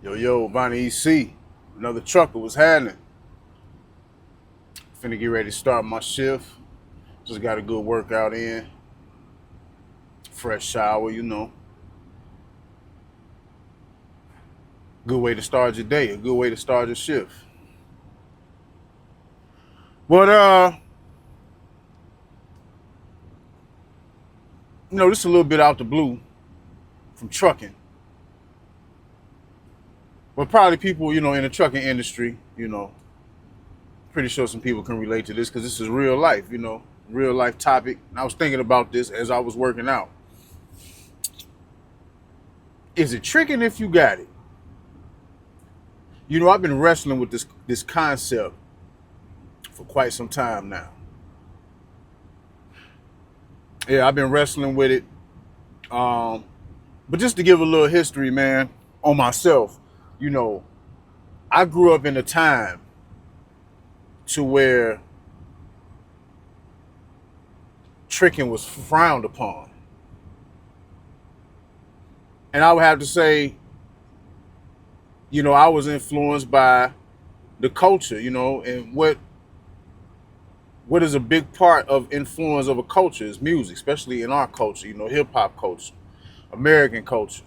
Yo, Bonnie EC, another trucker was happening. Finna get ready to start my shift. Just got a good workout in, fresh shower. Good way to start your day, a good way to start your shift. But this is a little bit out the blue from trucking. But probably people, in the trucking industry, pretty sure some people can relate to this because this is real life, real life topic. And I was thinking about this as I was working out. Is it tricking if you got it? I've been wrestling with this concept for quite some time now. Yeah, I've been wrestling with it. But just to give a little history, man, on myself, you know, I grew up in a time to where tricking was frowned upon. And I would have to say, I was influenced by the culture, and what is a big part of influence of a culture is music, especially in our culture, hip hop culture, American culture,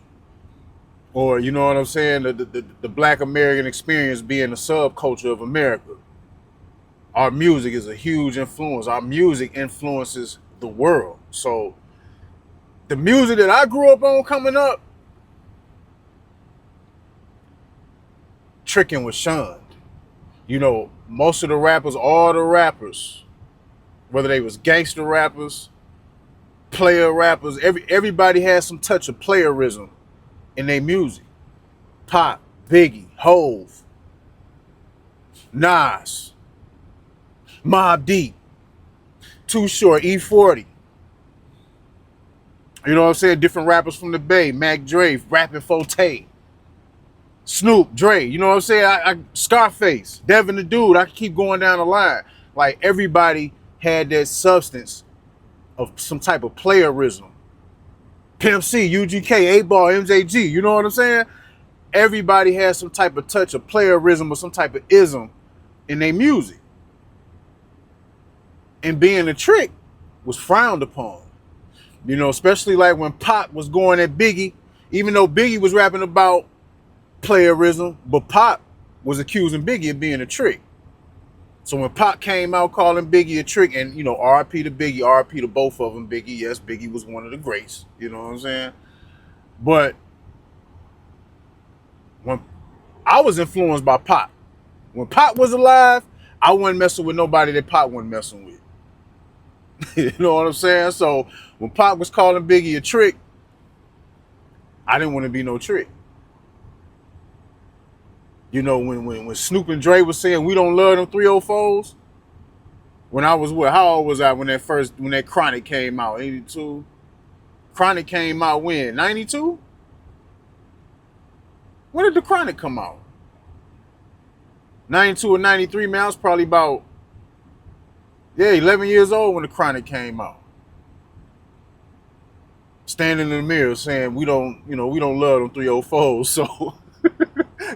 or you know what I'm saying, the Black American experience being the subculture of America. Our music is a huge influence. Our music influences the world. So the music that I grew up on coming up, tricking was shunned. Most of the rappers, all the rappers, whether they was gangster rappers, player rappers, everybody has some touch of playerism in their music. Pop, Biggie, Hove, Nas, Mobb Deep, Too Short, E40. You know what I'm saying? Different rappers from the Bay, Mac Dre, rapping Forte, Snoop, Dre. You know what I'm saying? I Scarface, Devin the Dude. I can keep going down the line. Like everybody had that substance of some type of playerism. Pimp C, UGK, 8 Ball, MJG. You know what I'm saying? Everybody has some type of touch of playerism or some type of ism in their music. And being a trick was frowned upon. Especially like when Pop was going at Biggie, even though Biggie was rapping about playerism, but Pop was accusing Biggie of being a trick. So when Pop came out calling Biggie a trick, and RIP to Biggie, RIP to both of them. Biggie, yes, Biggie was one of the greats. You know what I'm saying? But when I was influenced by Pop, when Pop was alive, I wasn't messing with nobody that Pop wasn't messing with. You know what I'm saying? So when Pop was calling Biggie a trick, I didn't want to be no trick. When Snoop and Dre was saying we don't love them 304s, when I was how old was I when that Chronic came out? 82? Chronic came out when? 92? When did the Chronic come out? 92 or 93, man. I was probably about 11 years old when the Chronic came out. Standing in the mirror saying we don't love them 304s. So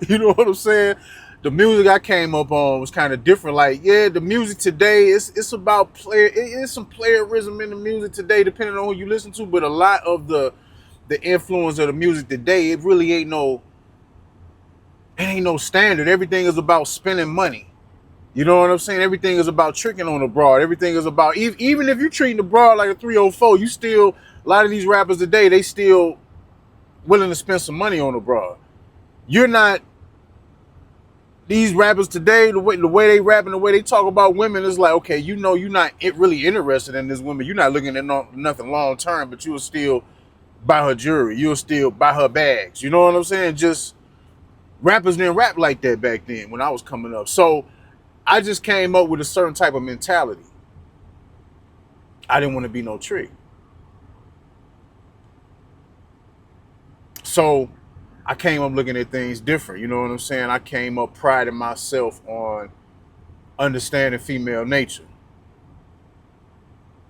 you know what I'm saying? The music I came up on was kind of different. Like, the music today, it's about player. It's some playerism in the music today, depending on who you listen to. But a lot of the influence of the music today, it really ain't no standard. Everything is about spending money. You know what I'm saying? Everything is about tricking on the broad. Everything is about, even if you're treating the broad like a 304, you still, a lot of these rappers today, they still willing to spend some money on the broad. You're not, these rappers today, the way they rap and the way they talk about women is like, okay, you're not really interested in this woman. You're not looking at nothing long term, but you'll still buy her jewelry. You'll still buy her bags. You know what I'm saying? Just rappers didn't rap like that back then when I was coming up. So I just came up with a certain type of mentality. I didn't want to be no trick. So I came up looking at things different. You know what I'm saying? I came up priding myself on understanding female nature.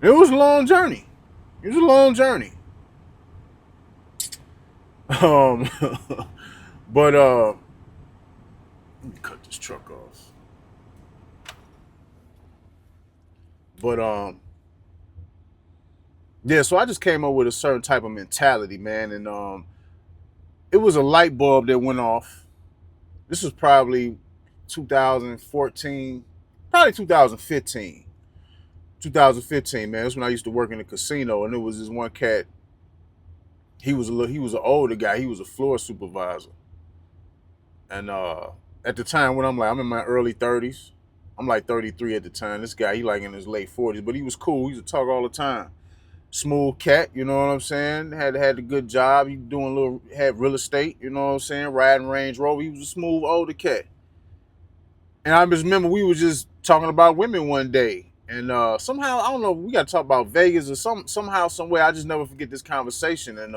It was a long journey. But let me cut this truck off. But yeah, so I just came up with a certain type of mentality, man, and it was a light bulb that went off. This was probably 2014, probably 2015. 2015, man. That's when I used to work in the casino, and it was this one cat. He was an older guy. He was a floor supervisor, and at the time when I'm in my early 30s. I'm like 33 at the time. This guy, he like in his late 40s, but he was cool. He used to talk all the time. Smooth cat, you know what I'm saying? Had a good job. He doing had real estate, you know what I'm saying? Riding Range Rover. He was a smooth older cat. And I just remember we was just talking about women one day. And somehow, I don't know, we got to talk about Vegas or somehow, somewhere. I just never forget this conversation. And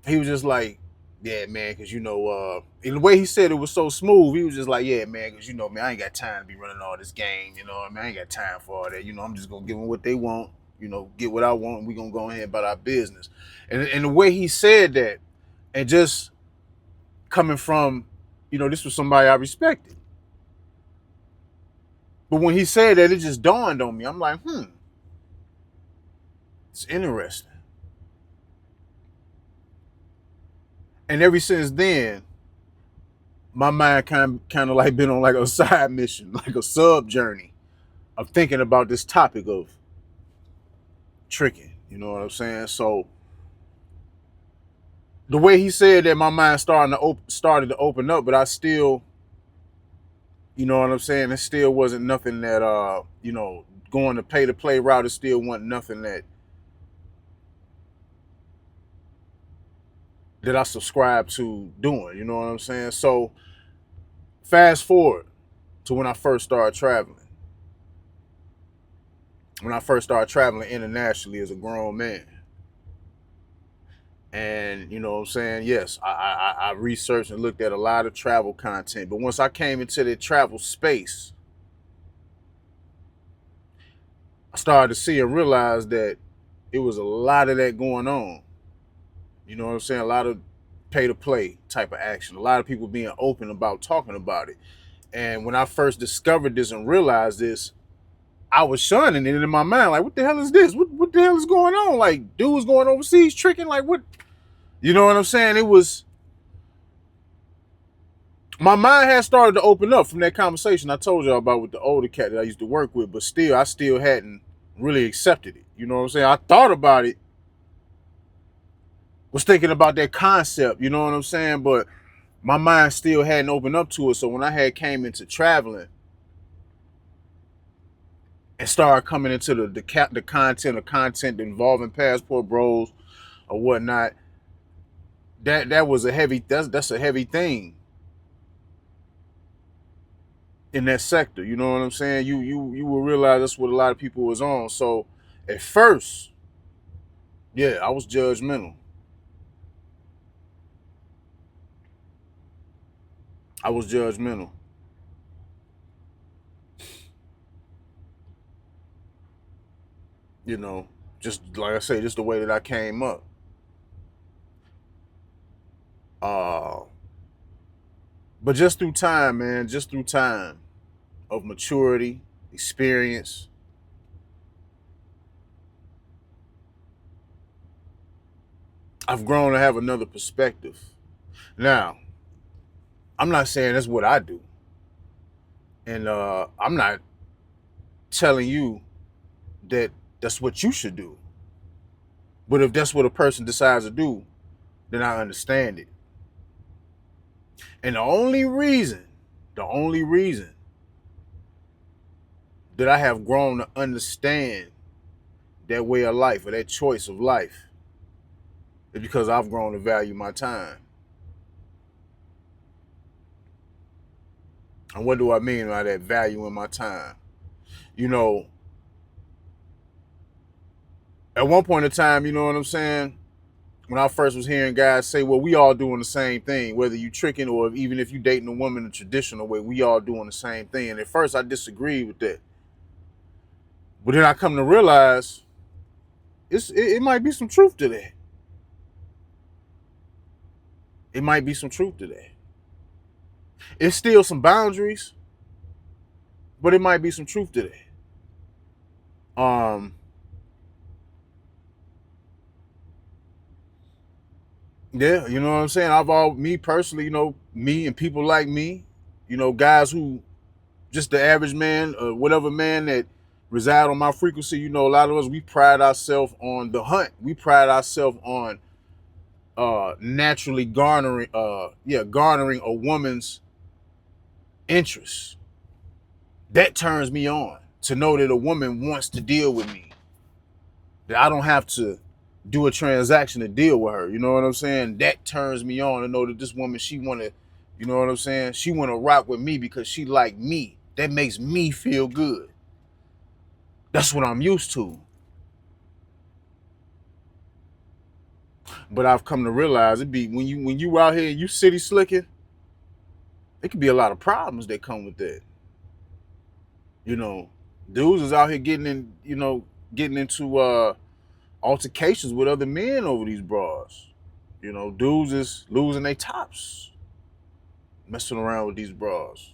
he was just like, yeah, man, because, and the way he said it was so smooth, he was just like, yeah, man, because, man, I ain't got time to be running all this game. You know what I mean? I ain't got time for all that. I'm just going to give them what they want, get what I want, and we going to go ahead about our business. And the way he said that, and just coming from, this was somebody I respected. But when he said that, it just dawned on me. I'm like, it's interesting. And ever since then, my mind kind of like been on like a side mission, like a sub journey of thinking about this topic of tricking. You know what I'm saying? So the way he said that, my mind started to open up, but I still, you know what I'm saying? It still wasn't nothing that going to pay to play route. It still wasn't nothing that I subscribe to doing. You know what I'm saying? So fast forward to when I first started traveling. When I first started traveling internationally as a grown man. And you know what I'm saying? Yes, I researched and looked at a lot of travel content. But once I came into the travel space, I started to see and realize that it was a lot of that going on. You know what I'm saying? A lot of pay to play type of action. A lot of people being open about talking about it. And when I first discovered this and realized this, I was shunning it in my mind. Like, what the hell is this? What the hell is going on? Like, dudes going overseas tricking? Like, what? You know what I'm saying? It was, my mind had started to open up from that conversation I told y'all about with the older cat that I used to work with, but still, I still hadn't really accepted it. You know what I'm saying? I thought about it, was thinking about that concept, you know what I'm saying? But my mind still hadn't opened up to it. So when I had came into traveling and started coming into the content involving passport bros or whatnot, that was a heavy, that's a heavy thing in that sector. You know what I'm saying? You will realize that's what a lot of people was on. So at first, yeah, I was judgmental. I was judgmental. You know, just like I say, just the way that I came up. Uh but just through time, man, just through time of maturity, experience, I've grown to have another perspective. Now, I'm not saying that's what I do. And I'm not telling you that that's what you should do. But if that's what a person decides to do, then I understand it. And the only reason that I have grown to understand that way of life or that choice of life is because I've grown to value my time. And what do I mean by that, value in my time? You know, at one point in time, you know what I'm saying? When I first was hearing guys say, well, we all doing the same thing, whether you tricking or even if you dating a woman the traditional way, we all doing the same thing. And at first I disagreed with that. But then I come to realize it might be some truth to that. It might be some truth to that. It's still some boundaries, but it might be some truth to that. Yeah, you know what I'm saying? Me personally, me and people like me, guys who just the average man, whatever man that reside on my frequency, a lot of us, we pride ourselves on the hunt. We pride ourselves on naturally garnering a woman's interest. That turns me on to know that a woman wants to deal with me. That I don't have to do a transaction to deal with her. You know what I'm saying? That turns me on to know that this woman, she wanna, you know what I'm saying? She wanna rock with me because she like me. That makes me feel good. That's what I'm used to. But I've come to realize it be when you out here and you city slicking, it could be a lot of problems that come with that. Dudes is out here getting into altercations with other men over these bras. Dudes is losing their tops, messing around with these bras.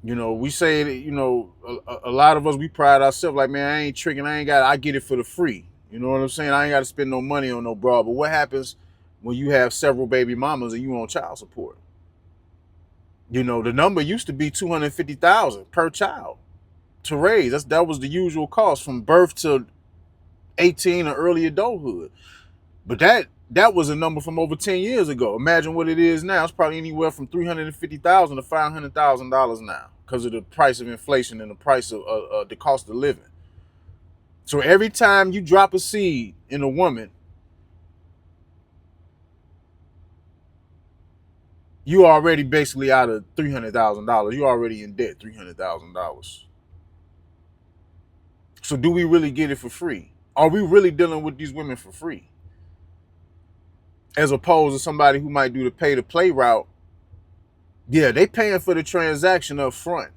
We say that, a lot of us, we pride ourselves like, man, I ain't tricking, I get it for the free. You know what I'm saying? I ain't got to spend no money on no bra. But what happens when you have several baby mamas and you on child support? The number used to be $250,000 per child to raise. That was the usual cost from birth to 18 or early adulthood. But that was a number from over 10 years ago. Imagine what it is now. It's probably anywhere from $350,000 to $500,000 now because of the price of inflation and the price of the cost of living. So every time you drop a seed in a woman, you already basically out of $300,000. You're already in debt, $300,000. So do we really get it for free? Are we really dealing with these women for free? As opposed to somebody who might do the pay to play route. Yeah, they paying for the transaction up front.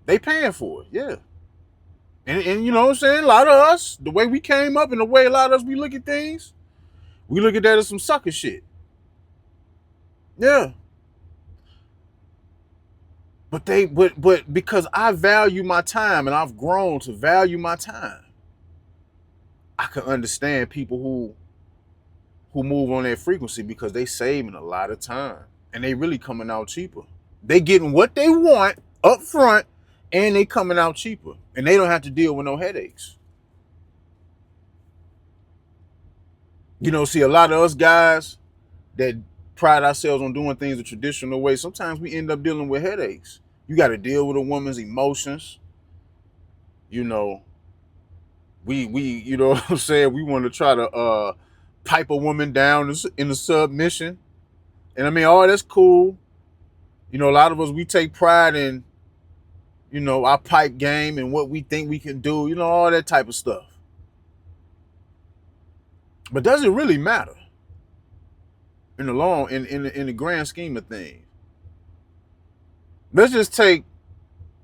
They paying for it, yeah. And you know what I'm saying? A lot of us, the way we came up and the way a lot of us, we look at things, we look at that as some sucker shit. Yeah. But because I value my time and I've grown to value my time, I can understand people who move on that frequency because they saving a lot of time and they really coming out cheaper. They getting what they want up front and they coming out cheaper and they don't have to deal with no headaches. See, a lot of us guys that pride ourselves on doing things the traditional way, sometimes we end up dealing with headaches. You got to deal with a woman's emotions. We you know what I'm saying? We want to try to pipe a woman down in the submission. And I mean, all that's cool. A lot of us, we take pride in, our pipe game and what we think we can do, all that type of stuff. But does it really matter in the grand scheme of things? Let's just take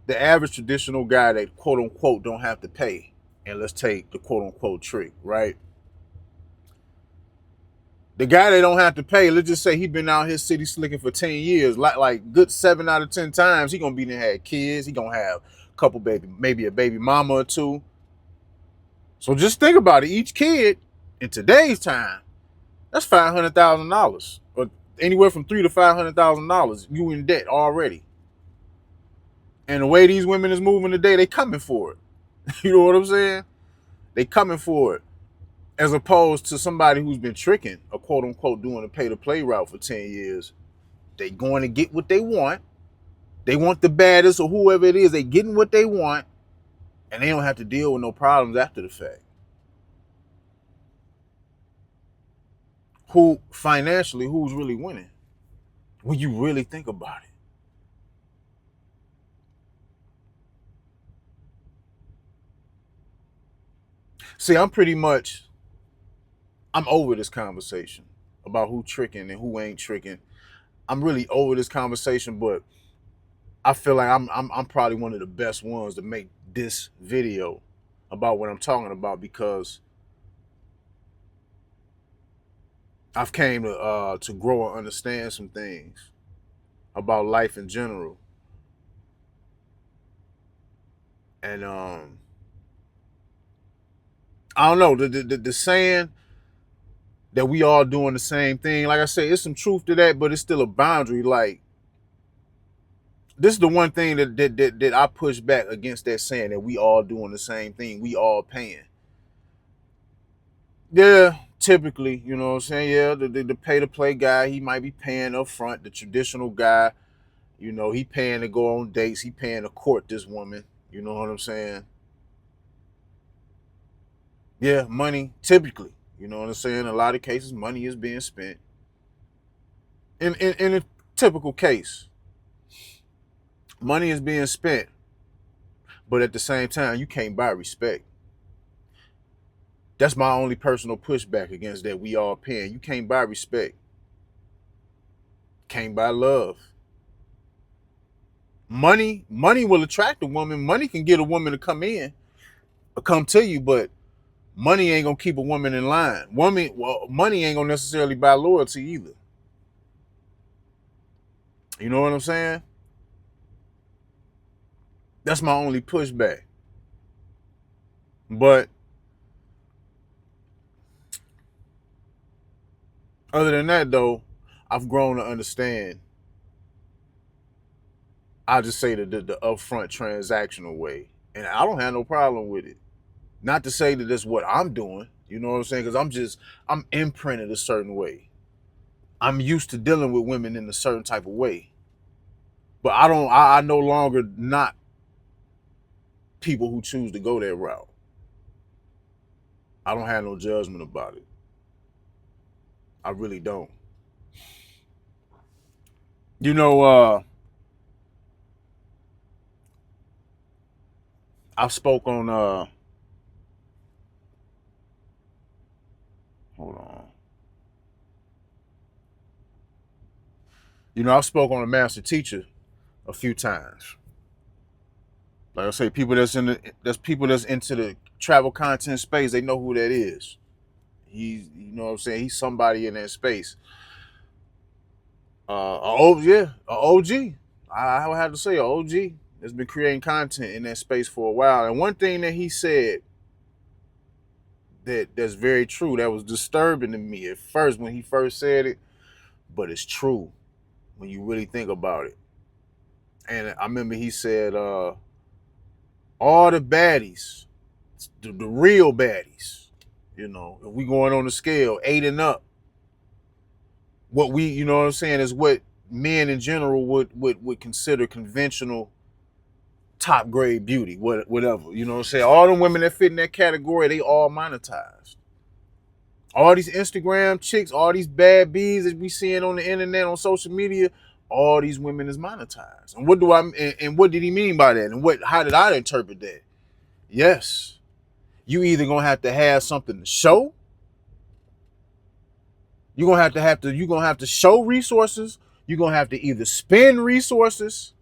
the average traditional guy that quote unquote don't have to pay. And let's take the quote unquote trick, right? The guy that don't have to pay, let's just say he been out here city slicking for 10 years, like good 7 out of 10 times, he gonna be there, had kids, he gonna have a couple maybe a baby mama or two. So just think about it. Each kid in today's time, that's $500,000 or anywhere from $300,000 to $500,000. You in debt already. And the way these women is moving today, they coming for it. You know what I'm saying? They coming for it. As opposed to somebody who's been tricking, a quote unquote doing a pay to play route for 10 years. They going to get what they want. They want the baddest or whoever it is. They getting what they want. And they don't have to deal with no problems after the fact. Who's really winning? When you really think about it. See, I'm over this conversation about who tricking and who ain't tricking. I'm really over this conversation, but I feel like I'm probably one of the best ones to make this video about what I'm talking about because I've came to grow and understand some things about life in general. And I don't know, the saying that we all doing the same thing. Like I say, it's some truth to that, but it's still a boundary. Like, this is the one thing that I push back against, that saying that we all doing the same thing. We all paying. Yeah, typically, you know what I'm saying? Yeah, the pay to play guy, he might be paying up front. The traditional guy, you know, he paying to go on dates. He paying to court this woman. You know what I'm saying? Yeah, money, typically. You know what I'm saying? In a lot of cases, money is being spent. In a typical case, money is being spent, but at the same time, you can't buy respect. That's my only personal pushback against that. We all paying. You can't buy respect. Can't buy love. Money will attract a woman. Money can get a woman to come in or come to you, but money ain't gonna keep a woman in line. Money ain't gonna necessarily buy loyalty either. You know what I'm saying? That's my only pushback. But other than that, though, I've grown to understand. I'll just say the upfront transactional way, and I don't have no problem with it. Not to say that that's what I'm doing. You know what I'm saying? Because I'm imprinted a certain way. I'm used to dealing with women in a certain type of way. But I no longer not people who choose to go that route. I don't have no judgment about it. I really don't. You know, I spoke on hold on. You know, I spoke on a master teacher a few times. Like I say, people that's into the travel content space, they know who that is. He's, you know what I'm saying, he's somebody in that space. Yeah, a OG. I would have to say a OG that's been creating content in that space for a while. And one thing that he said that's very true, that was disturbing to me at first when he first said it, but it's true when you really think about it. And I remember he said, all the baddies, the real baddies, you know, if we going on the scale, 8 and up, what we, you know what I'm saying, is what men in general would consider conventional top grade beauty, whatever. You know what I'm saying? All the women that fit in that category, they all monetized. All these Instagram chicks, all these bad bees that we seeing on the internet, on social media, all these women is monetized. And what did he mean by that? And how did I interpret that? Yes. You either gonna have something to show. You're gonna have to show resources. You're gonna have to either spend resources,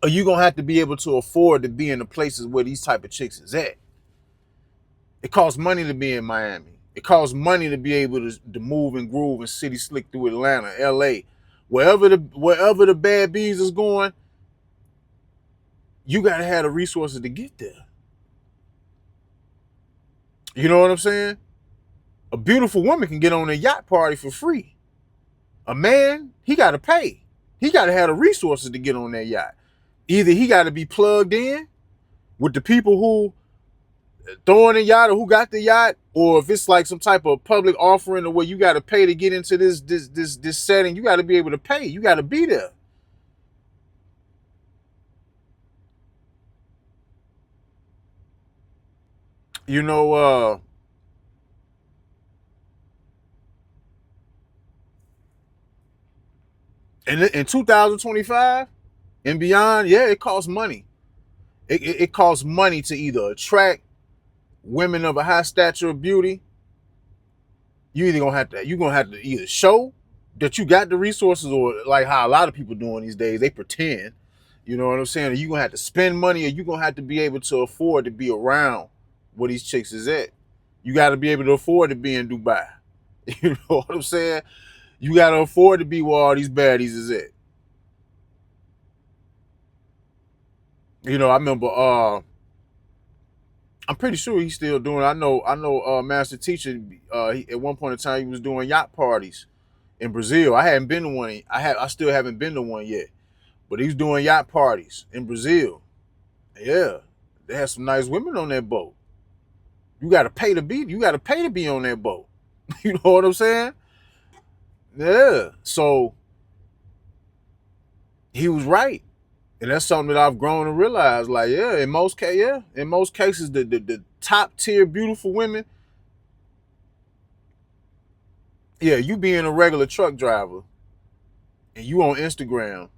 or you're gonna have to be able to afford to be in the places where these type of chicks is at. It costs money to be in Miami. It costs money to be able to move and groove and city slick through Atlanta, LA. Wherever the bad bees is going, you gotta have the resources to get there. You know what I'm saying? A beautiful woman can get on a yacht party for free. A man, he gotta pay. He gotta have the resources to get on that yacht. Either he gotta be plugged in with the people who throwing the yacht or who got the yacht, or if it's like some type of public offering or where you got to pay to get into this setting, you got to be able to pay. You got to be there. You know, in 2025 and beyond, yeah, it costs money. It costs money to either attract women of a high stature of beauty. You're gonna have to either show that you got the resources, or like how a lot of people doing these days, they pretend. You know what I'm saying? You're gonna have to spend money, or you're gonna have to be able to afford to be around where these chicks is at. You gotta be able to afford to be in Dubai. You know what I'm saying? You gotta afford to be where all these baddies is at. I remember I'm pretty sure he's still doing. I know Master Teacher at one point in time he was doing yacht parties in Brazil. I hadn't been to one. I still haven't been to one yet. But he's doing yacht parties in Brazil. Yeah. They had some nice women on that boat. You gotta pay to be on that boat. You know what I'm saying? Yeah. So he was right. And that's something that I've grown to realize. Like, in most cases, the top tier beautiful women, yeah, you being a regular truck driver and you on Instagram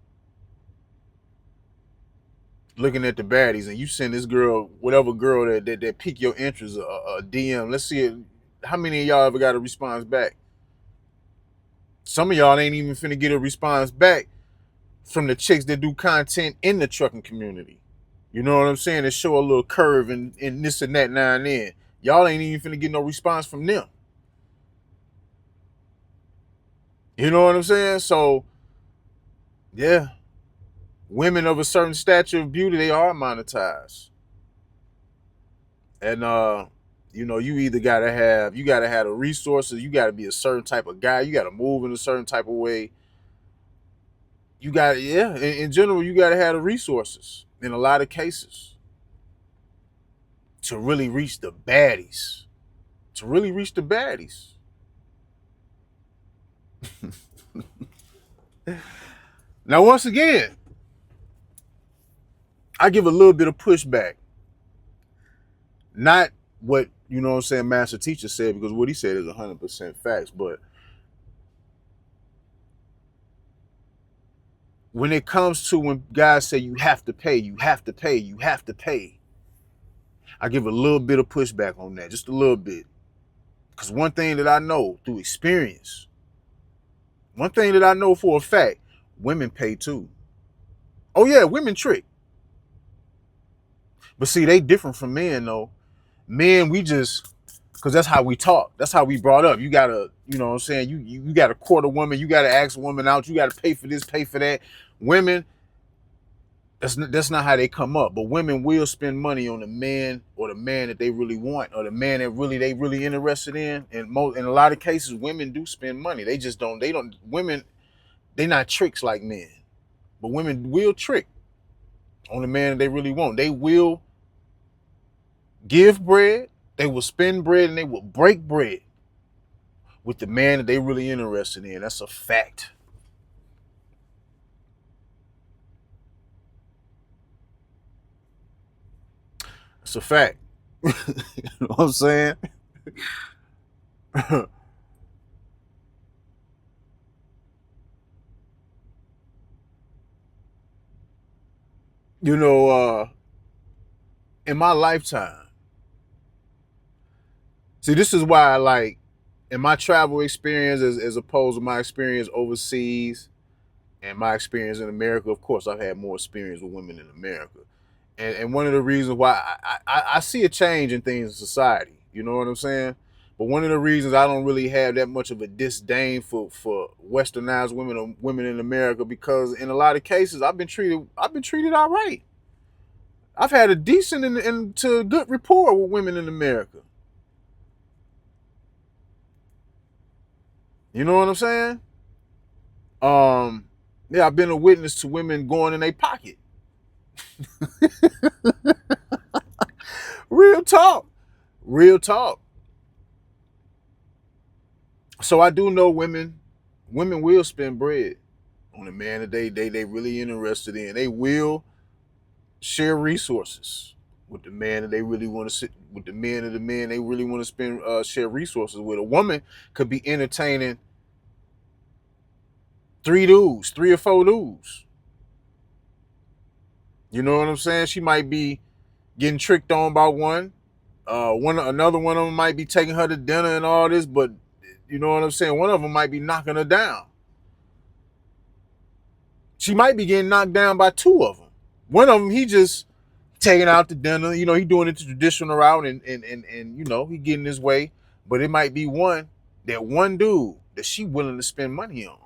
looking at the baddies, and you send this girl, whatever girl that pique your interest, a DM. Let's see how many of y'all ever got a response back. Some of y'all ain't even finna get a response back from the chicks that do content in the trucking community. You know what I'm saying? They show a little curve and this and that now and then. Y'all ain't even finna get no response from them. You know what I'm saying? So, yeah, women of a certain stature of beauty, they are monetized. And you gotta have the resources, you gotta be a certain type of guy, you gotta move in a certain type of way. In general, you gotta have the resources in a lot of cases to really reach the baddies. To really reach the baddies. Now, once again, I give a little bit of pushback. Not what, Master Teacher said, because what he said is 100% facts. But when it comes to when guys say you have to pay, you have to pay, you have to pay, I give a little bit of pushback on that, just a little bit. Because one thing that I know through experience, one thing that I know for a fact, women pay too. Oh yeah, women trick. But see, they different from men though. Men, we just, because that's how we talk. That's how we brought up. You gotta, you know what I'm saying? You gotta court a woman. You gotta ask a woman out. You gotta pay for this, pay for that. Women, that's not how they come up. But women will spend money on the man, or the man that they really want, or the man that they really interested in. And in a lot of cases, women do spend money. They just don't. They don't. Women, they not tricks like men, but women will trick on the man that they really want. They will give bread. They will spend bread, and they will break bread with the man that they really interested in. That's a fact. It's a fact. You know what I'm saying? you know, in my lifetime, see, this is why I like, in my travel experience as opposed to my experience overseas and my experience in America, of course, I've had more experience with women in America. And one of the reasons why I see a change in things in society, you know what I'm saying? But one of the reasons I don't really have that much of a disdain for westernized women or women in America, because in a lot of cases I've been treated all right. I've had a decent and to good rapport with women in America. You know what I'm saying? Yeah, I've been a witness to women going in their pocket. Real talk. Real talk. So I do know women will spend bread on a man that they really interested in. They will share resources with the man that they really want to sit with, the man they really want to spend share resources with. A woman could be entertaining three or four dudes. You know what I'm saying? She might be getting tricked on by one. Another one of them might be taking her to dinner and all this, but you know what I'm saying? One of them might be knocking her down. She might be getting knocked down by two of them. One of them, he just taking out to dinner. He doing it the traditional route, and he getting his way. But it might be one that one dude that she willing to spend money on.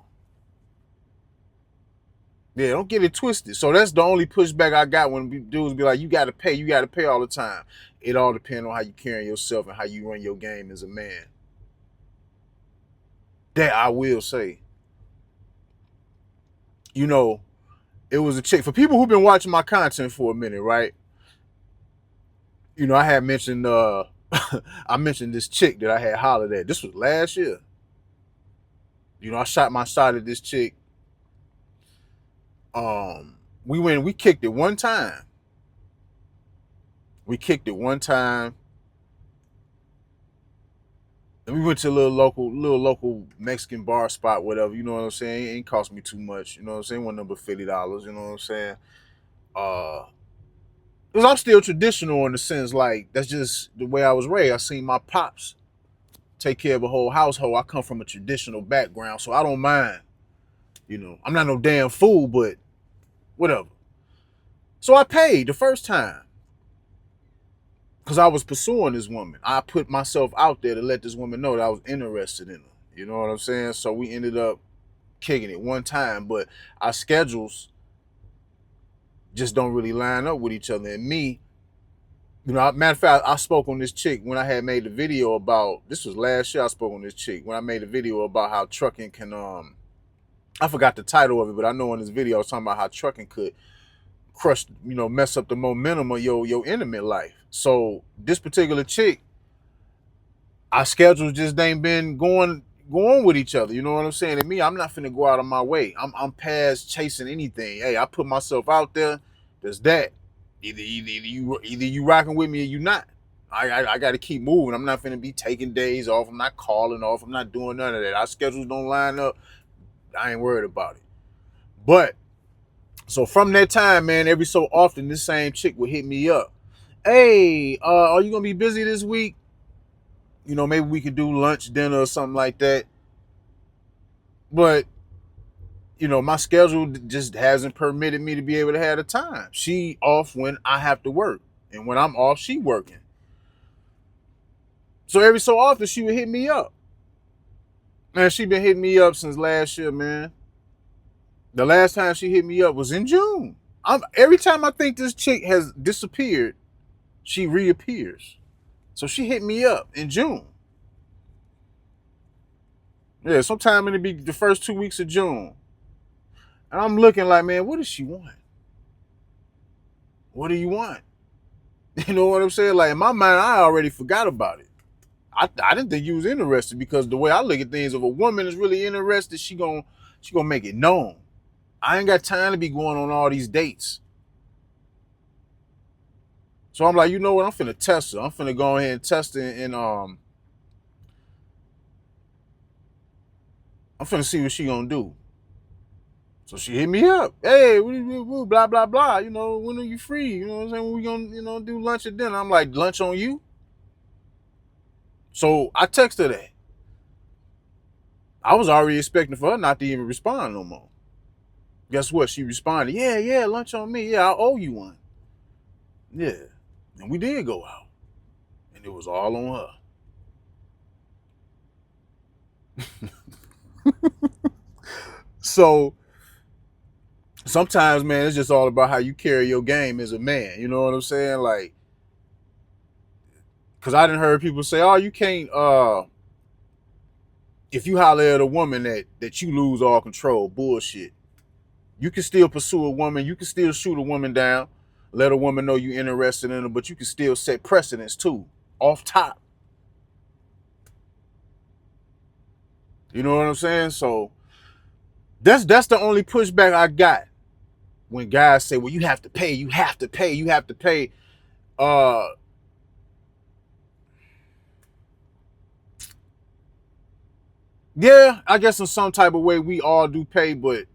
Yeah, don't get it twisted. So that's the only pushback I got when dudes be like, you gotta pay all the time. It all depends on how you carry yourself and how you run your game as a man. That I will say. You know, it was a chick. For people who've been watching my content for a minute, right? You know, I had mentioned I mentioned this chick that I had hollered at. This was last year. You know, I shot my shot at this chick. We kicked it one time. We kicked it one time. And we went to a little local Mexican bar spot, whatever, you know what I'm saying? It ain't cost me too much, you know what I'm saying? One number $50, you know what I'm saying? Because I'm still traditional in the sense, like, that's just the way I was raised. I seen my pops take care of a whole household. I come from a traditional background, so I don't mind. You know, I'm not no damn fool, but whatever. So I paid the first time because I was pursuing this woman. I put myself out there to let this woman know that I was interested in her. You know what I'm saying? So we ended up kicking it one time, but our schedules just don't really line up with each other. And me, you know, matter of fact, I spoke on this chick when I had made the video about, this was last year I spoke on this chick, when I made a video about how trucking can, I forgot the title of it, but I know in this video I was talking about how trucking could crush, you know, mess up the momentum of your intimate life. So this particular chick, our schedules just ain't been going with each other. You know what I'm saying? And me, I'm not finna go out of my way. I'm past chasing anything. Hey, I put myself out there. There's that. Either you rocking with me or you not. I got to keep moving. I'm not finna be taking days off. I'm not calling off. I'm not doing none of that. Our schedules don't line up. I ain't worried about it. But so from that time, man, every so often this same chick would hit me up. Hey, are you gonna be busy this week? You know, maybe we could do lunch, dinner, or something like that. But, you know, my schedule just hasn't permitted me to be able to have the time. She off when I have to work. And when I'm off, she working. So every so often she would hit me up. Man, she been hitting me up since last year, man. The last time she hit me up was in June. Every time I think this chick has disappeared, she reappears. So she hit me up in June. Yeah, sometime in the first 2 weeks of June. And I'm looking like, man, what does she want? What do you want? You know what I'm saying? Like in my mind, I already forgot about it. I didn't think you was interested because the way I look at things, if a woman is really interested, she gonna make it known. I ain't got time to be going on all these dates. So I'm like, you know what? I'm finna test her. I'm finna go ahead and test her and I'm finna see what she gonna do. So she hit me up. Hey, blah, blah, blah. You know, when are you free? You know what I'm saying? When we gonna, you know, do lunch or dinner? I'm like, lunch on you? So I texted her that. I was already expecting for her not to even respond no more. Guess what? She responded, yeah, lunch on me. Yeah, I owe you one. Yeah. And we did go out. And it was all on her. So sometimes, man, it's just all about how you carry your game as a man. You know what I'm saying? Like, because I done heard people say, oh, you can't, if you holler at a woman that you lose all control. Bullshit. You can still pursue a woman. You can still shoot a woman down. Let a woman know you're interested in her, but you can still set precedents too, off top. You know what I'm saying? So that's the only pushback I got when guys say, well, you have to pay, you have to pay, you have to pay. Yeah, I guess in some type of way we all do pay, but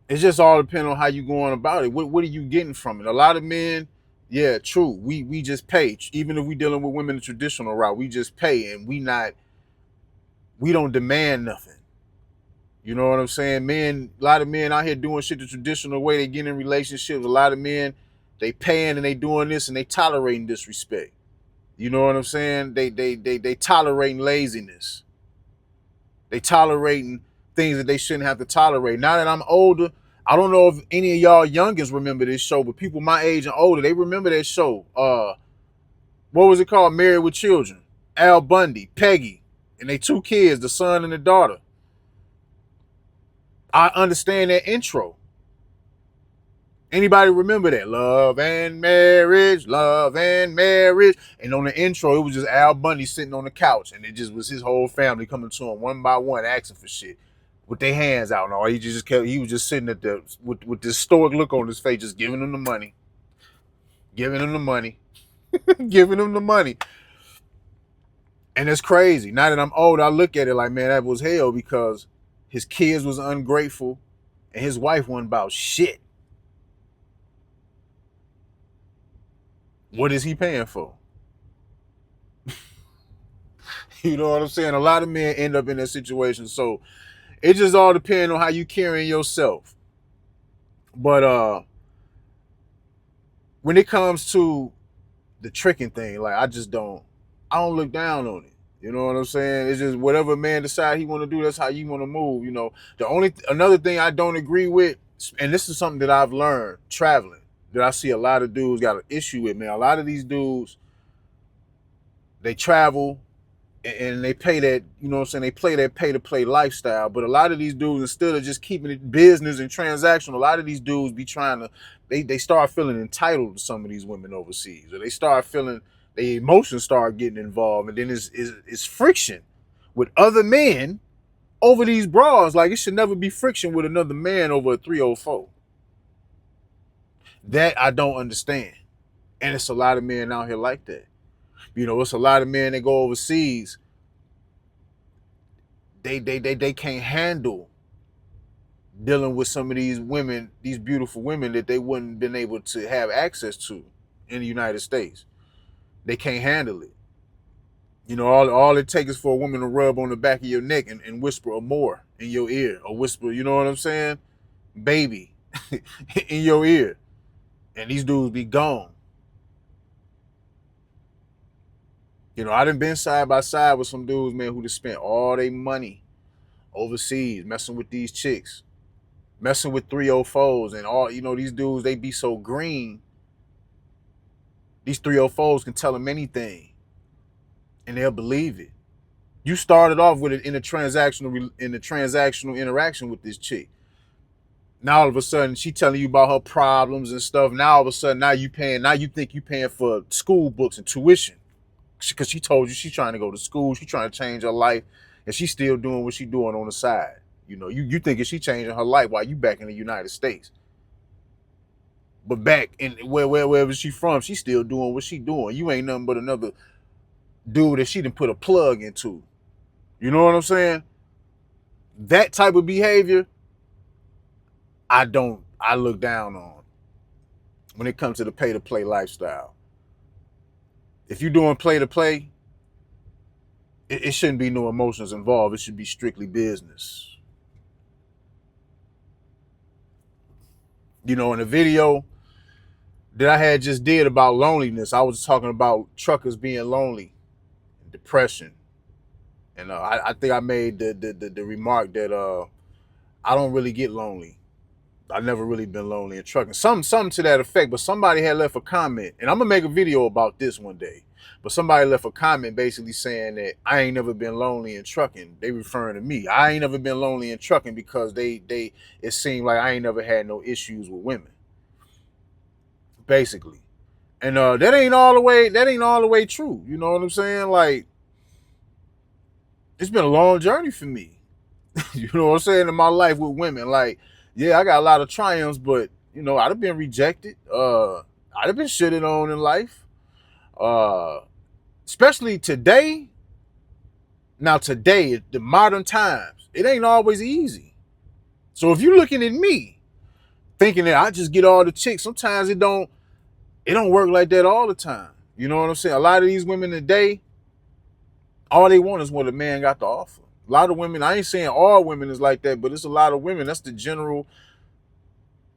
it's just all depending on how you going about it. What are you getting from it? A lot of men, yeah, true. We just pay. Even if we dealing with women the traditional route, we just pay and we don't demand nothing. You know what I'm saying? Men, a lot of men out here doing shit the traditional way. They get in relationships. A lot of men, they paying and they doing this and they tolerating disrespect. You know what I'm saying? They tolerating laziness. They tolerating things that they shouldn't have to tolerate. Now that I'm older, I don't know if any of y'all youngins remember this show, but people my age and older, they remember that show. What was it called? Married with Children. Al Bundy, Peggy, and they two kids, the son and the daughter. I understand that intro. Anybody remember that? Love and marriage, love and marriage. And on the intro, it was just Al Bundy sitting on the couch, and it just was his whole family coming to him one by one, asking for shit with their hands out and all. He was just sitting at the with this stoic look on his face, just giving them the money, giving them the money, giving them the money. And it's crazy. Now that I'm old, I look at it like, man, that was hell, because his kids was ungrateful and his wife wasn't about shit. What is he paying for? You know what I'm saying? A lot of men end up in that situation. So it just all depends on how you carrying yourself. But when it comes to the tricking thing, like I don't look down on it. You know what I'm saying? It's just whatever man decide he want to do, that's how you want to move. You know, another thing I don't agree with, and this is something that I've learned traveling, that I see a lot of dudes got an issue with, man. A lot of these dudes, they travel and they pay that, you know what I'm saying, they play that pay-to-play lifestyle. But a lot of these dudes, instead of just keeping it business and transactional, a lot of these dudes be trying to, they start feeling entitled to some of these women overseas. Or they start feeling, their emotions start getting involved. And then it's friction with other men over these bras. Like, it should never be friction with another man over a 304. That I don't understand. And it's a lot of men out here like that. You know, it's a lot of men that go overseas. They can't handle dealing with some of these women, these beautiful women that they wouldn't been able to have access to in the United States. They can't handle it. You know, all it takes is for a woman to rub on the back of your neck and whisper a more in your ear, or whisper, you know what I'm saying, baby, in your ear, and these dudes be gone. You know, I done been side by side with some dudes, man, who just spent all their money overseas messing with these chicks, messing with 304s and all. You know, these dudes, they be so green. These 304s can tell them anything and they'll believe it. You started off with it in a transactional interaction with this chick. Now all of a sudden she telling you about her problems and stuff. Now all of a sudden, now you think you paying for school books and tuition, because she told you she's trying to go to school, she's trying to change her life, and she's still doing what she's doing on the side. You know, you thinking she changing her life while you back in the United States. But back in wherever she from, she's still doing what she doing. You ain't nothing but another dude that she done put a plug into. You know what I'm saying? That type of behavior, I look down on when it comes to the pay-to-play lifestyle. If you're doing play-to-play, it shouldn't be no emotions involved. It should be strictly business. You know, in a video that I had just did about loneliness, I was talking about truckers being lonely, depression. And I think I made the remark that I don't really get lonely. I've never really been lonely in trucking. Something to that effect, but somebody had left a comment, and I'm gonna make a video about this one day. But somebody left a comment basically saying that I ain't never been lonely in trucking. They referring to me. I ain't never been lonely in trucking because it seemed like I ain't never had no issues with women. Basically. And that ain't all the way true. You know what I'm saying? Like, it's been a long journey for me. You know what I'm saying, in my life with women. Like, yeah, I got a lot of triumphs, but you know, I'd have been rejected. I'd have been shitted on in life. Especially today. Now today, the modern times, it ain't always easy. So if you're looking at me thinking that I just get all the chicks, sometimes it don't work like that all the time. You know what I'm saying? A lot of these women today, all they want is what a man got to offer. A lot of women, I ain't saying all women is like that, but it's a lot of women. That's the general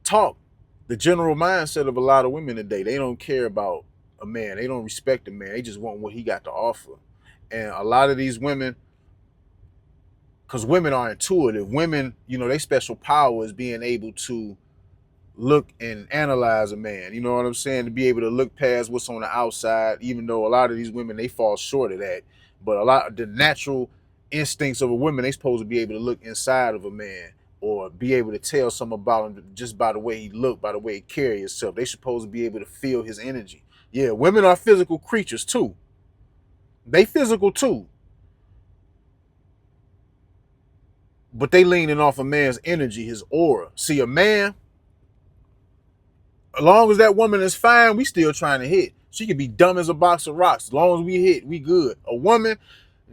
talk, the general mindset of a lot of women today. They don't care about a man. They don't respect a man. They just want what he got to offer. And a lot of these women, because women are intuitive, women, they special power is being able to look and analyze a man. You know what I'm saying? To be able to look past what's on the outside, even though a lot of these women, they fall short of that. But a lot of the natural instincts of a woman, they supposed to be able to look inside of a man or be able to tell something about him just by the way he look, by the way he carry himself. They supposed to be able to feel his energy. Yeah, women are physical creatures too. They physical too. But they leaning off a man's energy, his aura. See, a man, as long as that woman is fine, we still trying to hit. She could be dumb as a box of rocks. As long as we hit, we good. A woman,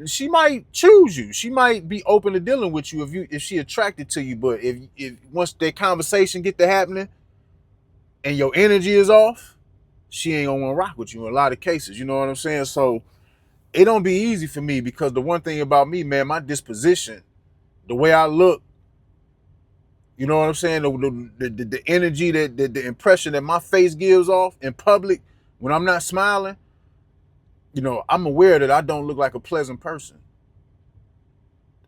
she might choose you. She might be open to dealing with you if she attracted to you. But if once that conversation get to happening and your energy is off, she ain't gonna want to rock with you in a lot of cases. You know what I'm saying? So it don't be easy for me because the one thing about me, man, my disposition, the way I look, you know what I'm saying? The energy, the impression that my face gives off in public when I'm not smiling, I'm aware that I don't look like a pleasant person.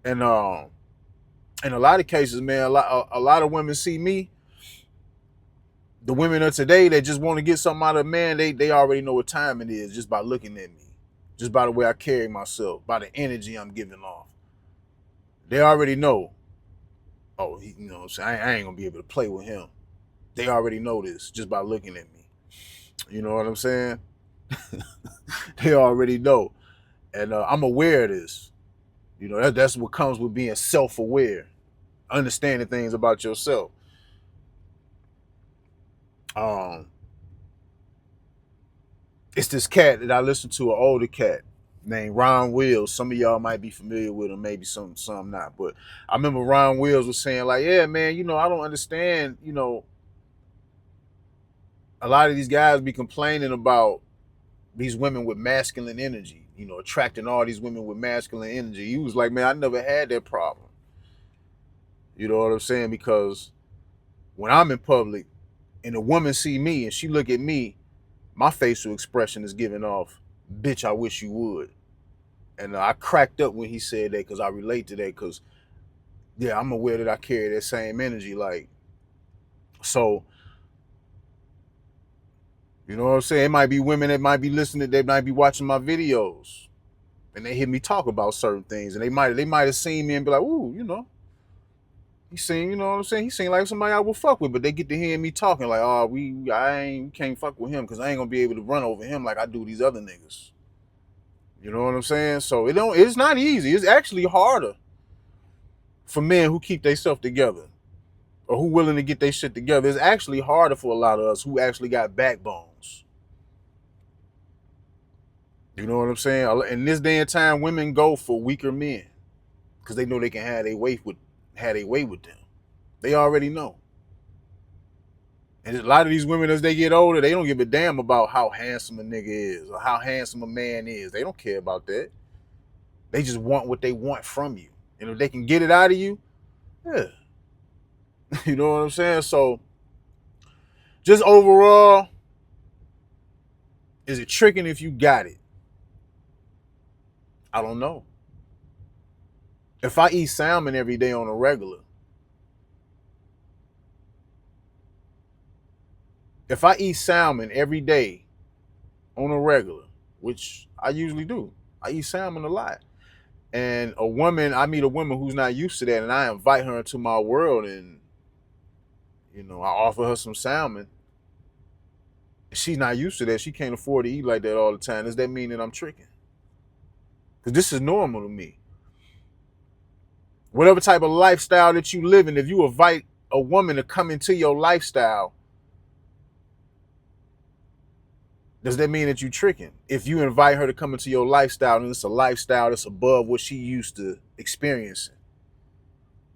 And in a lot of cases, man, a lot of women see me. The women of today that just want to get something out of a man, they already know what time it is just by looking at me, just by the way I carry myself, by the energy I'm giving off. They already know. Oh, you know what I'm saying? I ain't gonna be able to play with him. They already know this just by looking at me. You know what I'm saying? They already know. And I'm aware of this. That's what comes with being self-aware, understanding things about yourself. It's this cat that I listen to, an older cat named Ron Wills. Some of y'all might be familiar with him, maybe some not. But I remember Ron Wills was saying, like, yeah, man, I don't understand, a lot of these guys be complaining about these women with masculine energy, attracting all these women with masculine energy. He was like, man, I never had that problem. You know what I'm saying? Because when I'm in public and a woman see me and she look at me, my facial expression is giving off, bitch, I wish you would. And I cracked up when he said that because I relate to that because, yeah, I'm aware that I carry that same energy. Like, so, you know what I'm saying? It might be women that might be listening, they might be watching my videos and they hear me talk about certain things and they might have seen me and be like, ooh, he seemed, you know what I'm saying? He seemed like somebody I would fuck with, but they get to hear me talking like, oh, we can't fuck with him because I ain't gonna be able to run over him like I do these other niggas. You know what I'm saying? So it's not easy. It's actually harder for men who keep themselves together or who willing to get their shit together. It's actually harder for a lot of us who actually got backbones. You know what I'm saying? In this day and time, women go for weaker men because they know they can have their way with them. They already know. And a lot of these women, as they get older, they don't give a damn about how handsome a nigga is or how handsome a man is. They don't care about that. They just want what they want from you. And if they can get it out of you, yeah. You know what I'm saying? So, just overall, is it tricking if you got it? I don't know. If I eat salmon every day on a regular, if I eat salmon every day on a regular, which I usually do, I eat salmon a lot. And I meet a woman who's not used to that, and I invite her into my world, and I offer her some salmon. She's not used to that. She can't afford to eat like that all the time. Does that mean that I'm tricking? Because this is normal to me. Whatever type of lifestyle that you live in, if you invite a woman to come into your lifestyle, does that mean that you're tricking? If you invite her to come into your lifestyle and it's a lifestyle that's above what she used to experiencing.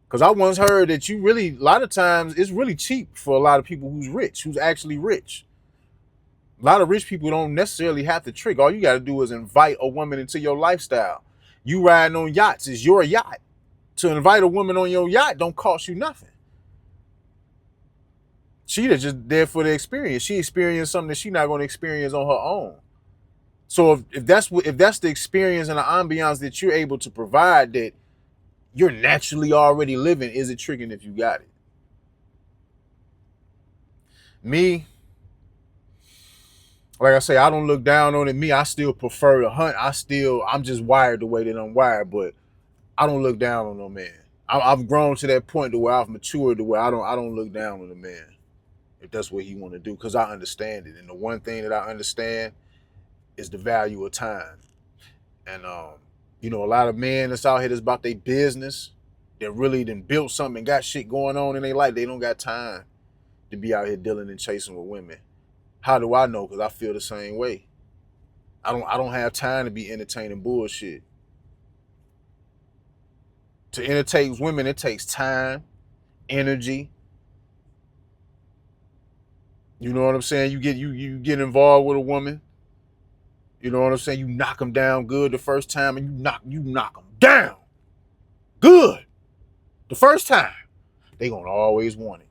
Because I once heard that a lot of times, it's really cheap for a lot of people who's actually rich. A lot of rich people don't necessarily have to trick. All you got to do is invite a woman into your lifestyle. You riding on yachts is your yacht. To invite a woman on your yacht don't cost you nothing. She just there for the experience. She experienced something that she's not going to experience on her own. So if that's the experience and the ambiance that you're able to provide, that you're naturally already living, is it tricking if you got it? Me, like I say, I don't look down on it. Me, I still prefer to hunt. I'm just wired the way that I'm wired, but I don't look down on no man. I've grown to that point to where I've matured to where I don't look down on a man if that's what he want to do, because I understand it. And the one thing that I understand is the value of time. And a lot of men that's out here that's about their business, that really done built something and got shit going on in their life. They don't got time to be out here dealing and chasing with women. How do I know? Because I feel the same way. I don't have time to be entertaining bullshit. To entertain women, it takes time, energy. You know what I'm saying? You get involved with a woman. You know what I'm saying? You knock them down good the first time, and you knock them down good the first time. They gonna always want it.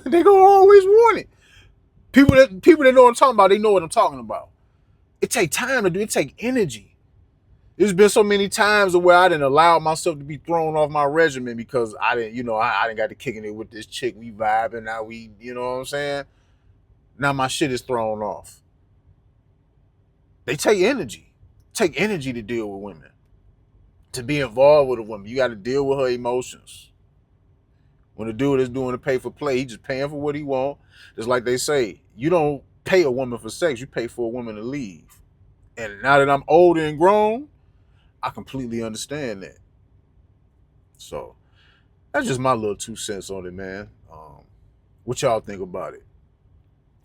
They gonna always want it. People that know what I'm talking about, they know what I'm talking about. It take time to do. It take energy. There's been so many times where I didn't allow myself to be thrown off my regimen because I didn't got to kicking it with this chick. We vibing now. You know what I'm saying? Now my shit is thrown off. They take energy. Take energy to deal with women. To be involved with a woman, you got to deal with her emotions. When a dude is doing the pay for play, he just paying for what he want. Just like they say, you don't pay a woman for sex, you pay for a woman to leave. And now that I'm older and grown, I completely understand that. So that's just my little 2 cents on it, man. What y'all think about it?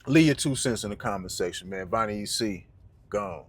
Leave your 2 cents in the comment section, man. Bonnie EC, gone.